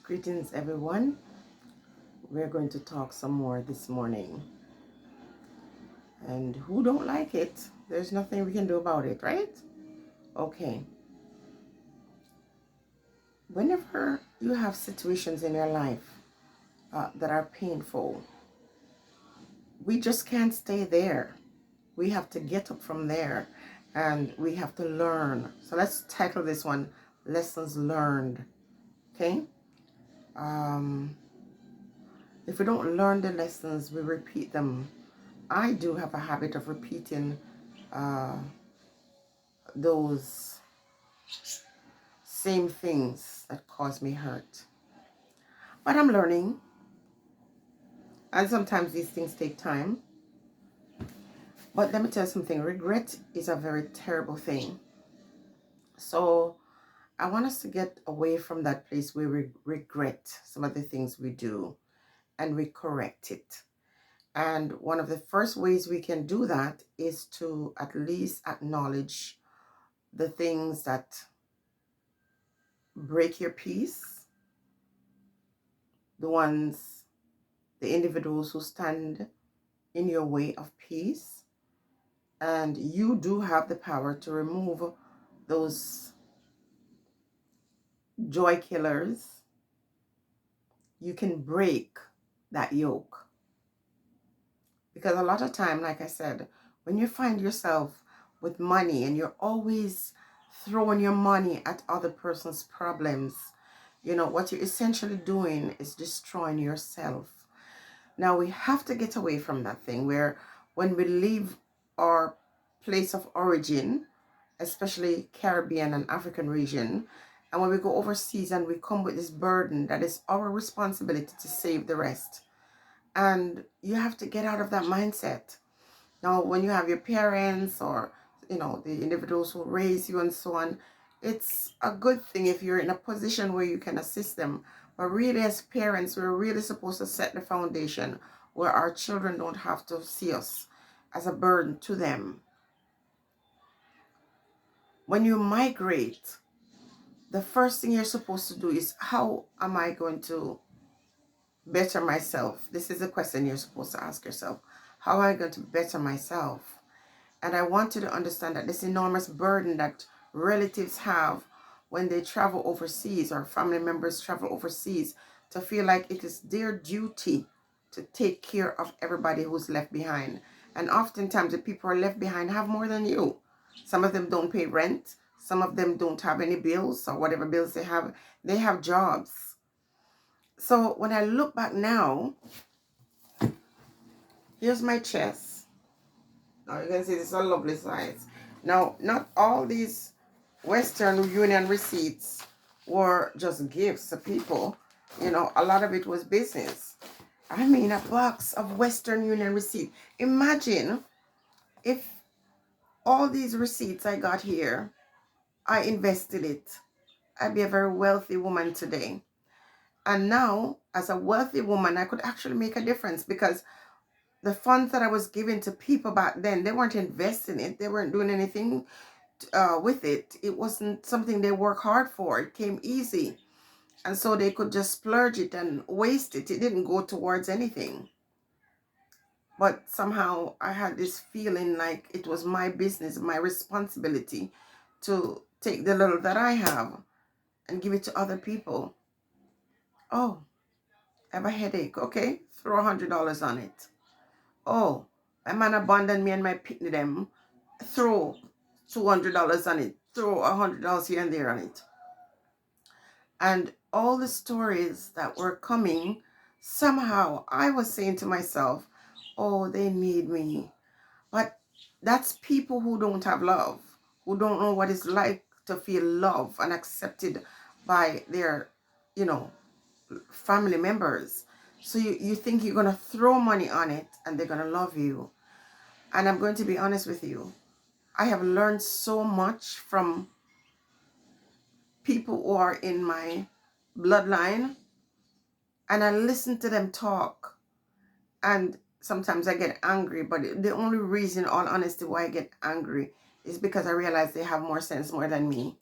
Greetings, everyone. We're going to talk some more this morning. And who don't like it? There's nothing we can do about it, right? Okay. Whenever you have situations in your life that are painful, we just can't stay there. We have to get up from there and we have to learn. So let's tackle this one, lessons learned. Okay? If we don't learn the lessons, we repeat them. I do have a habit of repeating uh, those same things that cause me hurt. But I'm learning, and sometimes these things take time. But let me tell you something, regret is a very terrible thing. So I want us to get away from that place where we regret some of the things we do and we correct it. And one of the first ways we can do that is to at least acknowledge the things that break your peace, the individuals who stand in your way of peace. And you do have the power to remove those joy killers. You can break that yoke. Because a lot of time, like I said, when you find yourself with money and you're always throwing your money at other person's problems, what you're essentially doing is destroying yourself. Now we have to get away from that thing where when we leave our place of origin, especially Caribbean and African region, and when we go overseas and we come with this burden that is our responsibility to save the rest. And you have to get out of that mindset. Now, when you have your parents or, the individuals who raise you and so on, it's a good thing if you're in a position where you can assist them. But really, as parents, we're really supposed to set the foundation where our children don't have to see us as a burden to them. When you migrate, the first thing you're supposed to do is, how am I going to better myself? This is a question you're supposed to ask yourself. How am I going to better myself? And I want you to understand that this enormous burden that relatives have when they travel overseas or family members travel overseas, to feel like it is their duty to take care of everybody who's left behind. And oftentimes the people who are left behind have more than you. Some of them don't pay rent. Some of them don't have any bills, or whatever bills they have jobs. So when I look back now, here's my chest. Now you can see this is a lovely size. Now, not all these Western Union receipts were just gifts to people. A lot of it was business. I mean, a box of Western Union receipt. Imagine if all these receipts I got here, I invested it. I'd be a very wealthy woman today. And now, as a wealthy woman, I could actually make a difference, because the funds that I was giving to people back then, they weren't investing it. They weren't doing anything with it. It wasn't something they work hard for. It came easy. And so they could just splurge it and waste it. It didn't go towards anything. But somehow I had this feeling like it was my business, my responsibility to take the little that I have and give it to other people. Oh, I have a headache. Okay, throw $100 on it. Oh, my man abandoned me and my pitney them. Throw $200 on it. Throw $100 here and there on it. And all the stories that were coming, somehow I was saying to myself, oh, they need me. But that's people who don't have love, who don't know what it's like to feel loved and accepted by their, family members. So you think you're going to throw money on it and they're going to love you. And I'm going to be honest with you. I have learned so much from people who are in my bloodline, and I listen to them talk, and sometimes I get angry, but the only reason, all honesty, why I get angry is because I realize they have more sense more than me.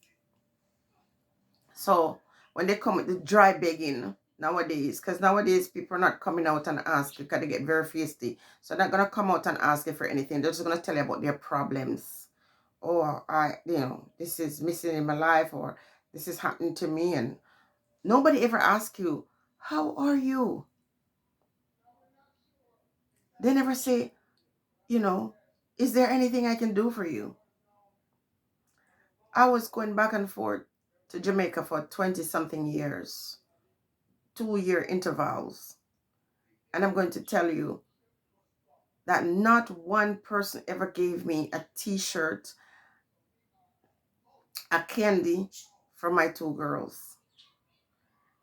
So when they come with the dry begging nowadays, because nowadays people are not coming out and ask because they get very feisty. So they're not gonna come out and ask you for anything. They're just gonna tell you about their problems. Or this is missing in my life, or this is happening to me, and nobody ever asks you, how are you? They never say, is there anything I can do for you? I was going back and forth to Jamaica for 20 something years, 2 year intervals. And I'm going to tell you that not one person ever gave me a t-shirt, a candy for my two girls.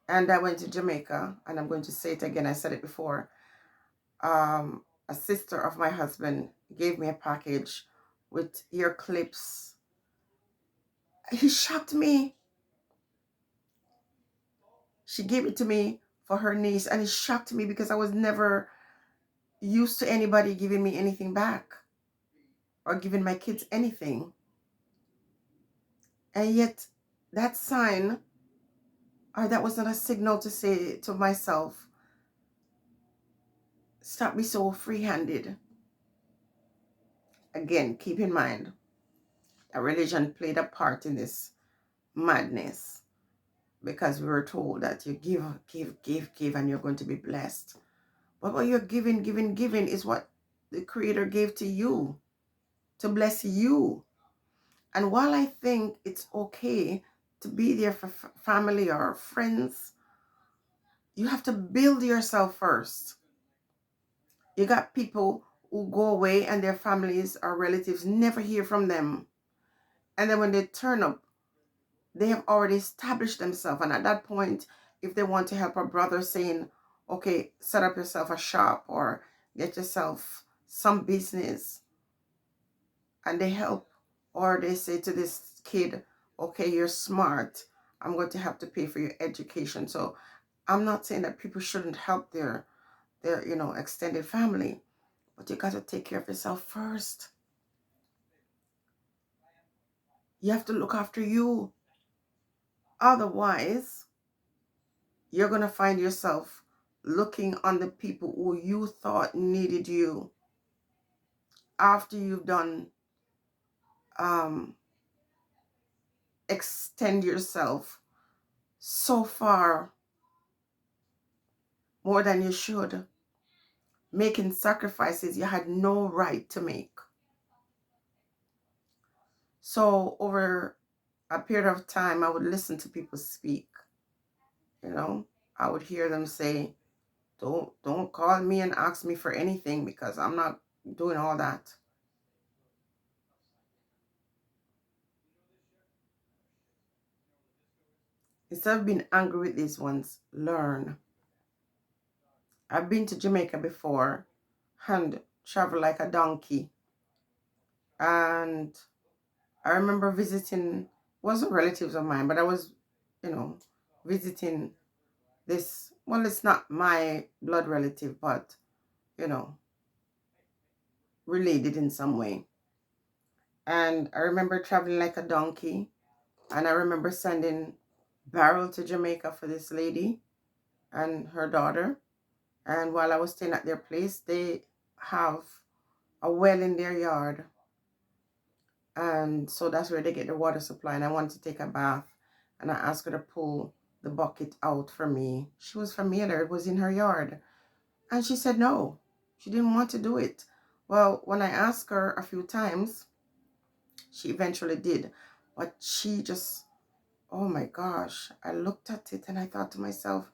And I went to Jamaica, and I'm going to say it again. I said it before. A sister of my husband gave me a package with ear clips. He shocked me. She gave it to me for her niece, and it shocked me because I was never used to anybody giving me anything back or giving my kids anything. And yet that sign, or that was not a signal to say to myself, stop be so free-handed. Again, keep in mind, a religion played a part in this madness, because we were told that you give, give, give, give, and you're going to be blessed. But what you're giving, giving, giving is what the Creator gave to you to bless you. And while I think it's okay to be there for family or friends, you have to build yourself first. You got people who go away and their families or relatives never hear from them. And then when they turn up, they have already established themselves. And at that point, if they want to help a brother, saying, okay, set up yourself a shop or get yourself some business, and they help, or they say to this kid, okay, you're smart, I'm going to have to pay for your education. So I'm not saying that people shouldn't help their extended family, but you got to take care of yourself first. You have to look after you. Otherwise, you're going to find yourself looking on the people who you thought needed you after you've done extend yourself so far more than you should, making sacrifices you had no right to make. So over a period of time, I would listen to people speak. I would hear them say, don't call me and ask me for anything, because I'm not doing all that. Instead of being angry with these ones, learn. I've been to Jamaica before and traveled like a donkey. And I remember visiting, wasn't relatives of mine, but I was, visiting this, well, it's not my blood relative, but, related in some way. And I remember traveling like a donkey. And I remember sending barrel to Jamaica for this lady and her daughter. And while I was staying at their place, they have a well in their yard. And so that's where they get the water supply. And I wanted to take a bath. And I asked her to pull the bucket out for me. She was familiar. It was in her yard. And she said no. She didn't want to do it. Well, when I asked her a few times, she eventually did. But she just, oh my gosh. I looked at it and I thought to myself,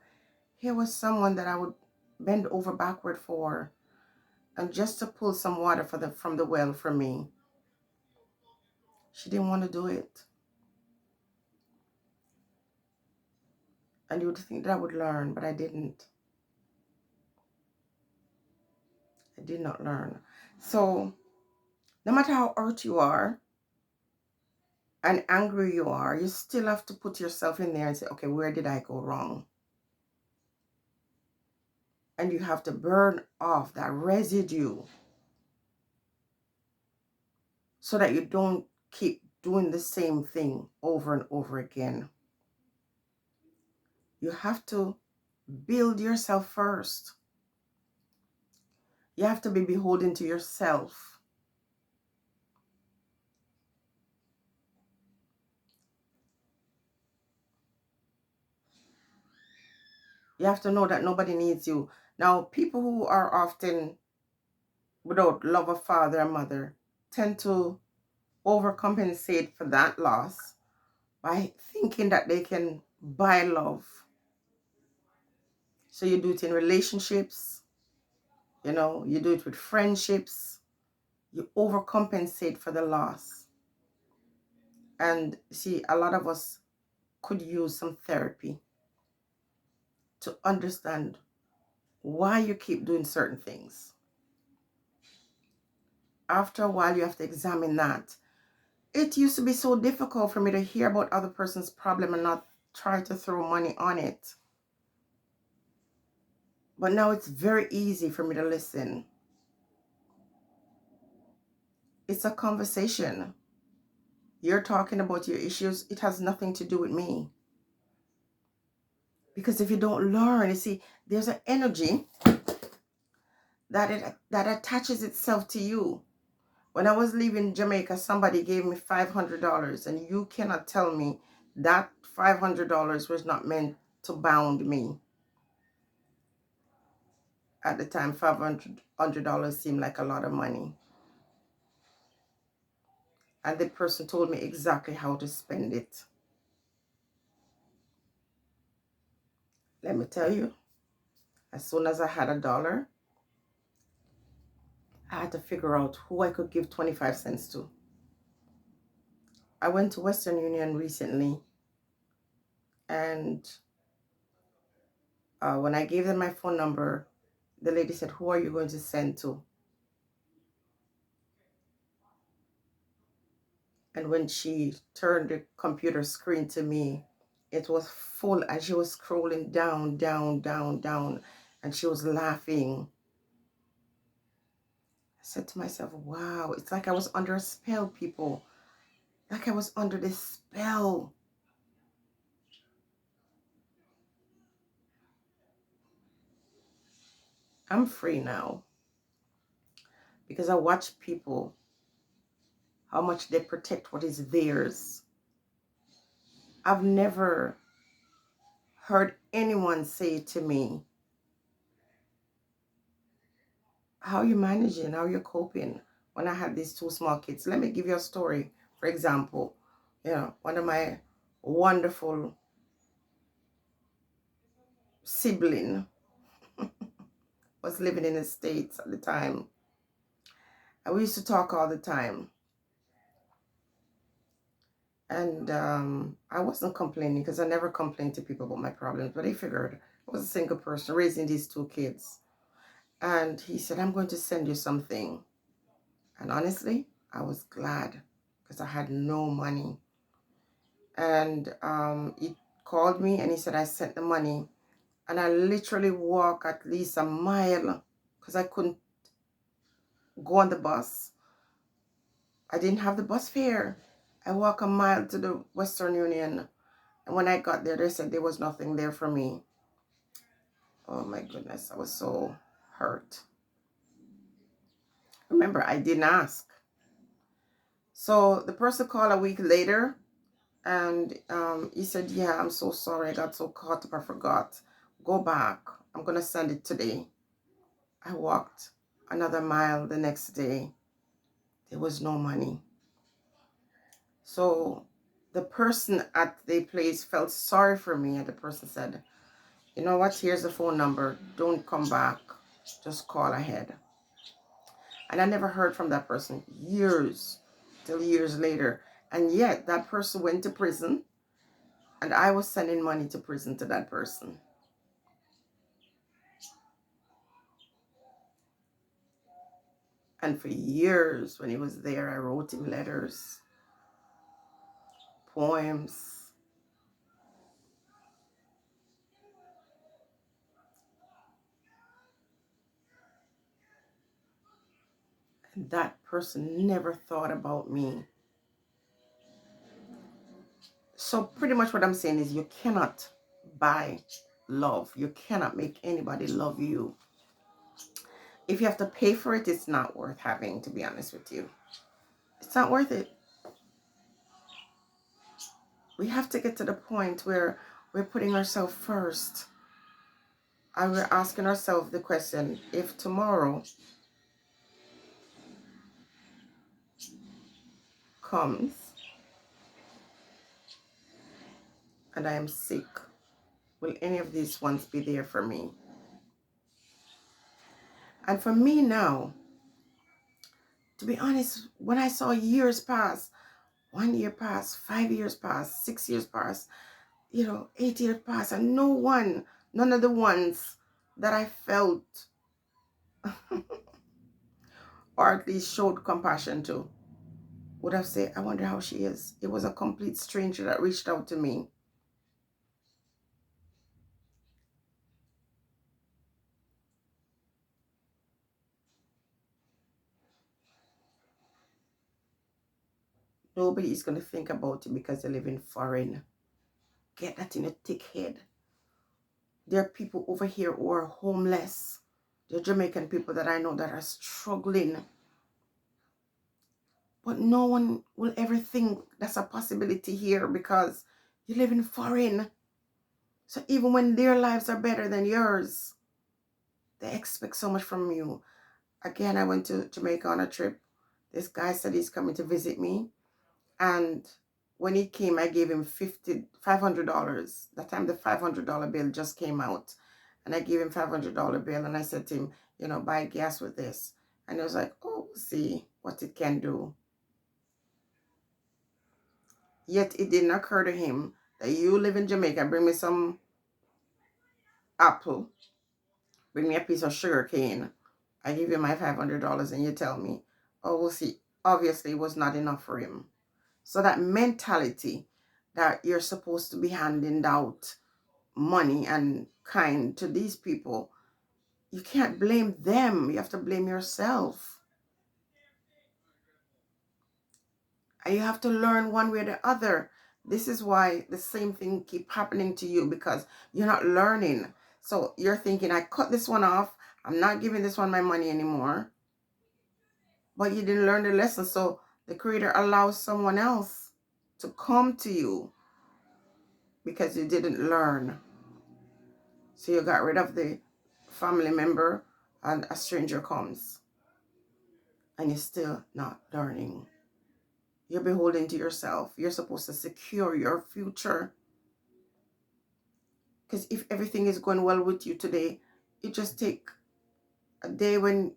here was someone that I would bend over backward for, and just to pull some water from the well for me. She didn't want to do it. And you would think that I would learn, but I didn't. I did not learn. So no matter how hurt you are and angry you are, you still have to put yourself in there and say, okay, where did I go wrong? And you have to burn off that residue so that you don't keep doing the same thing over and over again. You have to build yourself first. You have to be beholden to yourself. You have to know that nobody needs you. Now, people who are often without love of father and mother tend to overcompensate for that loss by thinking that they can buy love. So you do it in relationships, you do it with friendships. You overcompensate for the loss. And see, a lot of us could use some therapy to understand why you keep doing certain things. After a while, you have to examine that. It used to be so difficult for me to hear about other person's problem and not try to throw money on it. But now it's very easy for me to listen. It's a conversation. You're talking about your issues. It has nothing to do with me. Because if you don't learn, you see, there's an energy that attaches itself to you. When I was leaving Jamaica, somebody gave me $500, and you cannot tell me that $500 was not meant to bound me. At the time, $500 seemed like a lot of money. And the person told me exactly how to spend it. Let me tell you, as soon as I had $1, I had to figure out who I could give 25 cents to. I went to Western Union recently, and when I gave them my phone number, the lady said, "Who are you going to send to?" And when she turned the computer screen to me, it was full, and she was scrolling down, down, down, down, and she was laughing. I said to myself, wow, it's like I was under a spell, people. Like I was under this spell. I'm free now because I watch people, how much they protect what is theirs. I've never heard anyone say to me, how you managing, how you coping when I had these two small kids. Let me give you a story. For example, one of my wonderful sibling was living in the States at the time. And we used to talk all the time. And I wasn't complaining because I never complained to people about my problems. But I figured I was a single person raising these two kids. And he said, "I'm going to send you something." And honestly, I was glad because I had no money. And he called me and he said, "I sent the money." And I literally walked at least a mile because I couldn't go on the bus. I didn't have the bus fare. I walked a mile to the Western Union. And when I got there, they said there was nothing there for me. Oh my goodness, I was so hurt. Remember, I didn't ask. So the person called a week later, and he said, "Yeah, I'm so sorry. I got so caught up, I forgot. Go back. I'm going to send it today." I walked another mile the next day. There was no money. So the person at the place felt sorry for me, and the person said, "You know what? Here's the phone number. Don't come back. Just call ahead." And I never heard from that person till years later. And yet that person went to prison, and I was sending money to prison to that person. And for years when he was there, I wrote him letters, poems. And that person never thought about me. So pretty much what I'm saying is you cannot buy love. You cannot make anybody love you. If you have to pay for it, it's not worth having, to be honest with you. It's not worth it. We have to get to the point where we're putting ourselves first. And we're asking ourselves the question, if tomorrow comes and I am sick, will any of these ones be there for me? And for me now, to be honest, when I saw years pass, 1 year pass, 5 years pass, 6 years pass, 8 years pass, and none of the ones that I felt or at least showed compassion to would have said, I wonder how she is. It was a complete stranger that reached out to me. Nobody is going to think about it because they live in foreign. Get that in a thick head. There are people over here who are homeless. There are Jamaican people that I know that are struggling. But no one will ever think that's a possibility here because you live in foreign. So even when their lives are better than yours, they expect so much from you. Again, I went to Jamaica on a trip. This guy said he's coming to visit me. And when he came, I gave him $500. That time the $500 bill just came out. And I gave him $500 bill and I said to him, buy gas with this. And he was like, oh, we'll see what it can do. Yet it didn't occur to him that you live in Jamaica, bring me some apple, bring me a piece of sugar cane. I give you my $500 and you tell me, oh, we'll see. Obviously, it was not enough for him. So that mentality that you're supposed to be handing out money and kind to these people, you can't blame them. You have to blame yourself. And you have to learn one way or the other. This is why the same thing keep happening to you, because you're not learning. So you're thinking, I cut this one off. I'm not giving this one my money anymore. But you didn't learn the lesson. So the Creator allows someone else to come to you because you didn't learn. So you got rid of the family member and a stranger comes. And you're still not learning. You're beholden to yourself. You're supposed to secure your future. Because if everything is going well with you today, it just take a day when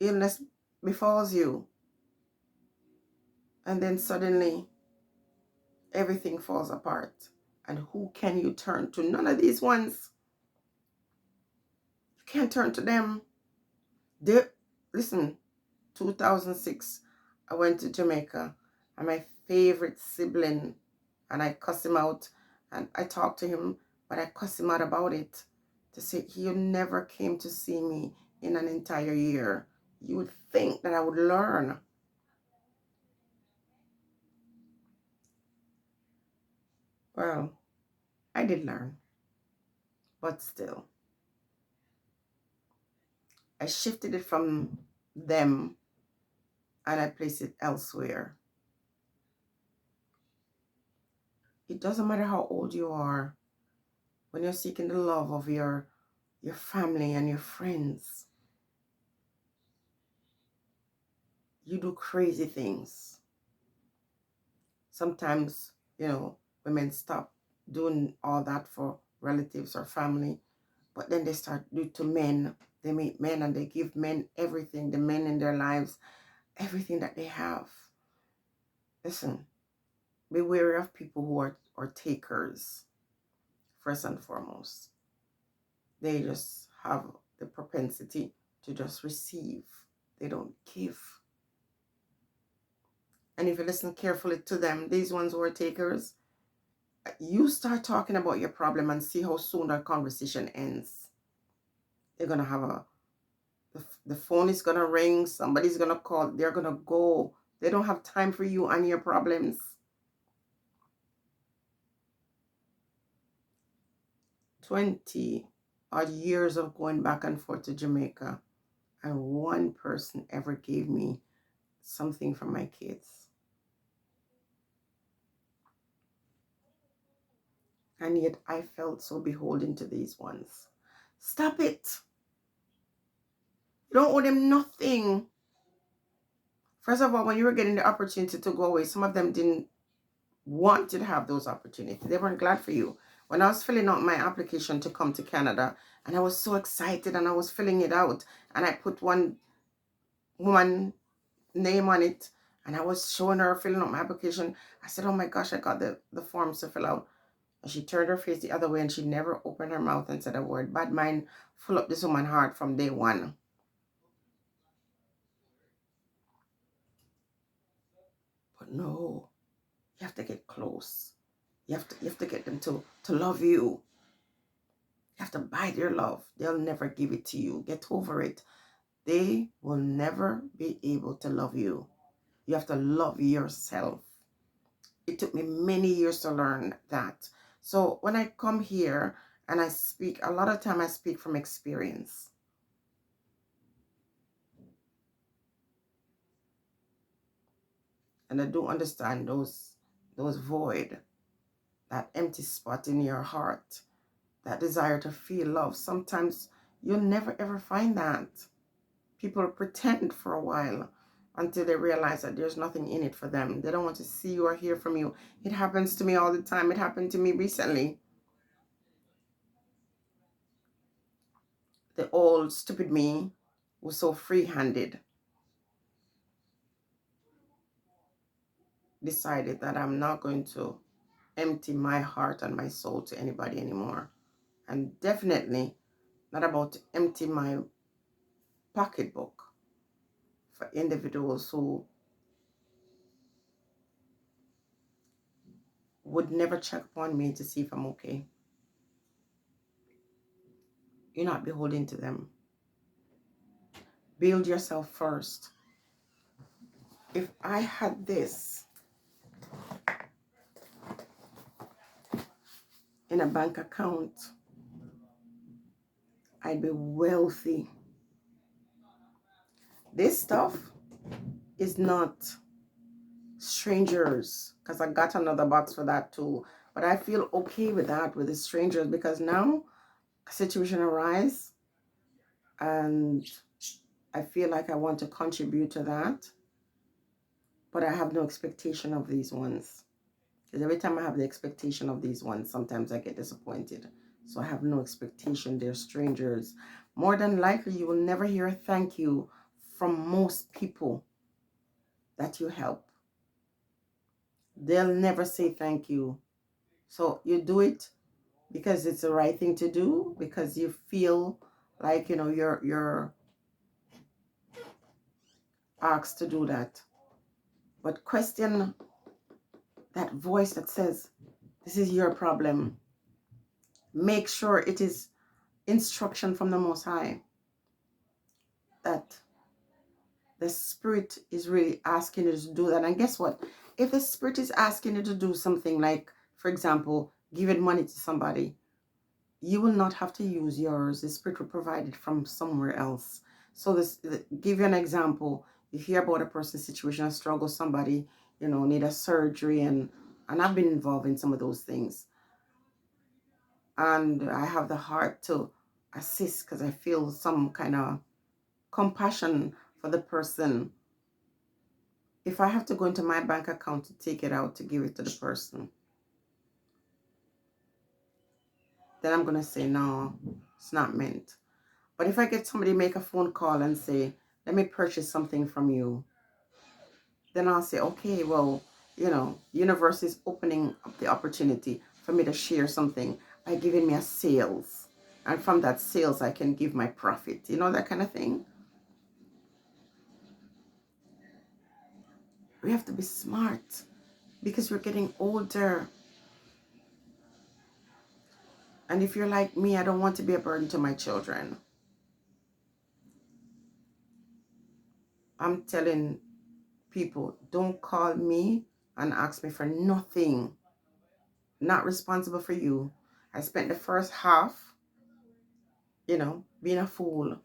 illness befalls you. And then suddenly everything falls apart. And who can you turn to? None of these ones. You can't turn to them. Listen, 2006, I went to Jamaica. And my favorite sibling, and I cussed him out. And I talked to him, but I cussed him out about it. To say, he never came to see me in an entire year. You would think that I would learn. Well, I did learn. But still, I shifted it from them and I placed it elsewhere. It doesn't matter how old you are. When you're seeking the love of your family and your friends, you do crazy things. Sometimes, women stop doing all that for relatives or family, but then they start do it to men. They meet men and they give men everything, the men in their lives, everything that they have. Listen, be wary of people who are takers, first and foremost. They just have the propensity to just receive. They don't give. And if you listen carefully to them, these ones who are takers, you start talking about your problem and see how soon that conversation ends. They're going to have the phone is going to ring, somebody's going to call, they're going to go. They don't have time for you and your problems. 20 odd years of going back and forth to Jamaica, and one person ever gave me something for my kids. And yet I felt so beholden to these ones. Stop it. You don't owe them nothing. First of all, when you were getting the opportunity to go away, some of them didn't want to have those opportunities. They weren't glad for you. When I was filling out my application to come to Canada, and I was so excited and I was filling it out, and I put one woman name on it, and I was showing her filling out my application. I said, oh my gosh, I got the forms to fill out. And she turned her face the other way and she never opened her mouth and said a word. Bad mind full up this woman's heart from day one. But no, you have to get close. You have to get them to love you. You have to buy their love. They'll never give it to you. Get over it. They will never be able to love you. You have to love yourself. It took me many years to learn that. So when I come here and I speak, a lot of time I speak from experience. And I do understand those void, that empty spot in your heart, that desire to feel love. Sometimes you'll never ever find that. People pretend for a while until they realize that there's nothing in it for them. They don't want to see you or hear from you. It happens to me all the time. It happened to me recently. The old stupid me was so free-handed, decided that I'm not going to empty my heart and my soul to anybody anymore. And definitely not about to empty my pocketbook for individuals who would never check upon me to see if I'm okay. You're not beholden to them. Build yourself first. If I had this in a bank account, I'd be wealthy. This stuff is not strangers, because I got another box for that too. But I feel okay with that, with the strangers, because now a situation arises and I feel like I want to contribute to that, but I have no expectation of these ones. Because every time I have the expectation of these ones, sometimes I get disappointed. So I have no expectation. They're strangers. More than likely, you will never hear a thank you from most people that you help. They'll never say thank you. So you do it because it's the right thing to do, because you feel like, you're asked to do that. But question that voice that says, this is your problem. Make sure it is instruction from the Most High, that the Spirit is really asking you to do that. And guess what? If the Spirit is asking you to do something like, for example, giving money to somebody, you will not have to use yours. The Spirit will provide it from somewhere else. So give you an example. You hear about a person's situation, a struggle, somebody, need a surgery, and I've been involved in some of those things. And I have the heart to assist because I feel some kind of compassion for the person. If I have to go into my bank account to take it out to give it to the person, then I'm going to say, no, it's not meant. But if I get somebody make a phone call and say, let me purchase something from you, then I'll say, okay, well, universe is opening up the opportunity for me to share something by giving me a sales. And from that sales, I can give my profit, that kind of thing. We have to be smart because we're getting older. And if you're like me, I don't want to be a burden to my children. I'm telling people, don't call me and ask me for nothing. Not responsible for you. I spent the first half, being a fool.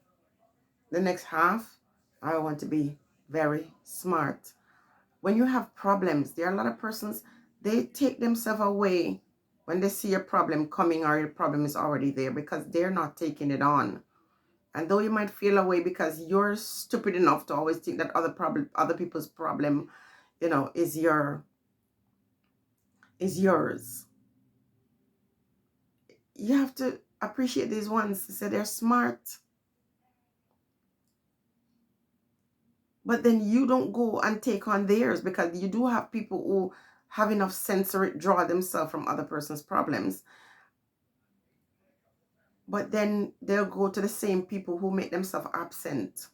The next half, I want to be very smart. When you have problems, there are a lot of persons, they take themselves away when they see a problem coming or your problem is already there because they're not taking it on. And though you might feel away because you're stupid enough to always think that other people's problem, is yours. You have to appreciate these ones. Say they're smart. But then you don't go and take on theirs, because you do have people who have enough sense to draw themselves from other person's problems. But then they'll go to the same people who make themselves absent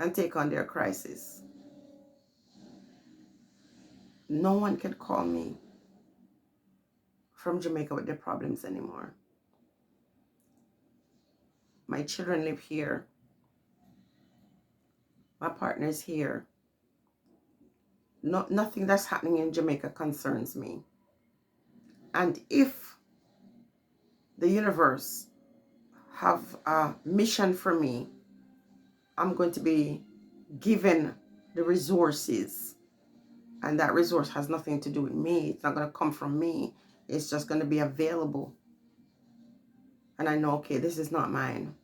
and take on their crisis. No one can call me from Jamaica with their problems anymore. My children live here. My partner's here. Nothing that's happening in Jamaica concerns me. And if the universe have a mission for me, I'm going to be given the resources. And that resource has nothing to do with me. It's not going to come from me. It's just going to be available. And I know, okay, this is not mine.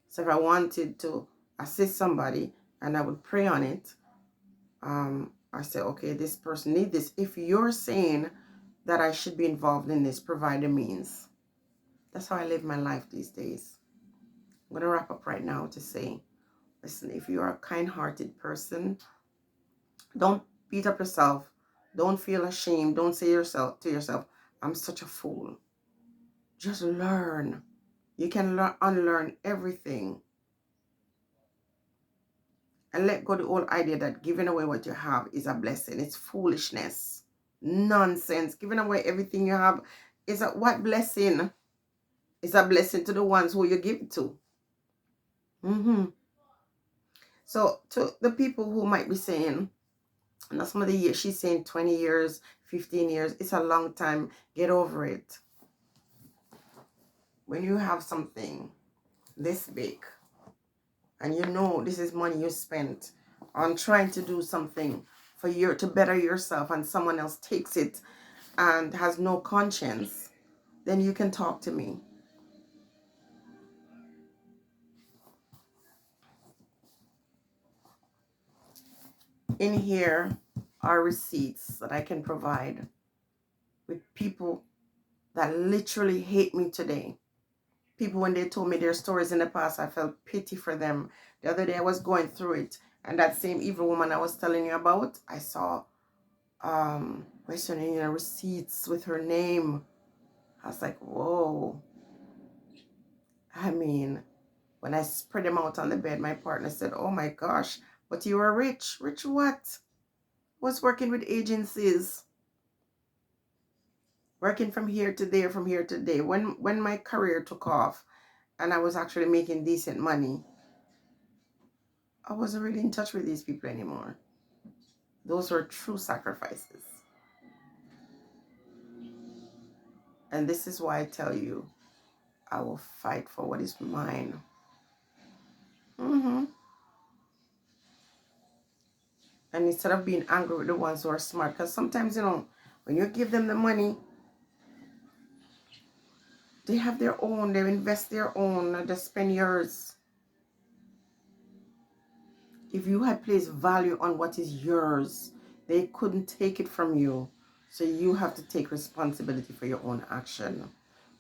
So if I wanted to assist somebody and I would pray on it, I say, okay, this person needs this. If you're saying that I should be involved in this, provide the means. That's how I live my life these days. I'm going to wrap up right now to say, listen, if you are a kind-hearted person, don't beat up yourself. Don't feel ashamed. Don't say to yourself, I'm such a fool. Just learn. You can unlearn everything. And let go the whole idea that giving away what you have is a blessing. It's foolishness. Nonsense. Giving away everything you have is what blessing? It's a blessing to the ones who you give it to. So to the people who might be saying, now some of the years, she's saying 20 years, 15 years, it's a long time. Get over it. When you have something this big and you know this is money you spent on trying to do something for you to better yourself, and someone else takes it and has no conscience, then you can talk to me. In here are receipts that I can provide with people that literally hate me today. People, when they told me their stories in the past, I felt pity for them. The other day I was going through it, and that same evil woman I was telling you about, I saw Western Union receipts with her name. I was like, whoa. I mean, when I spread them out on the bed, my partner said, oh my gosh, but you are rich. Rich what? Was working with agencies, working from here to there, from here to there. When my career took off and I was actually making decent money, I wasn't really in touch with these people anymore. Those were true sacrifices. And this is why I tell you, I will fight for what is mine. And instead of being angry with the ones who are smart, because sometimes, when you give them the money, they have their own, they invest their own, and they spend yours. If you had placed value on what is yours, they couldn't take it from you. So you have to take responsibility for your own action.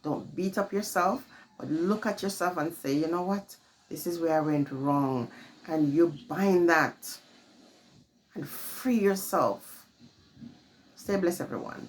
Don't beat up yourself, but look at yourself and say, you know what? This is where I went wrong. And you bind that and free yourself. Stay blessed, everyone.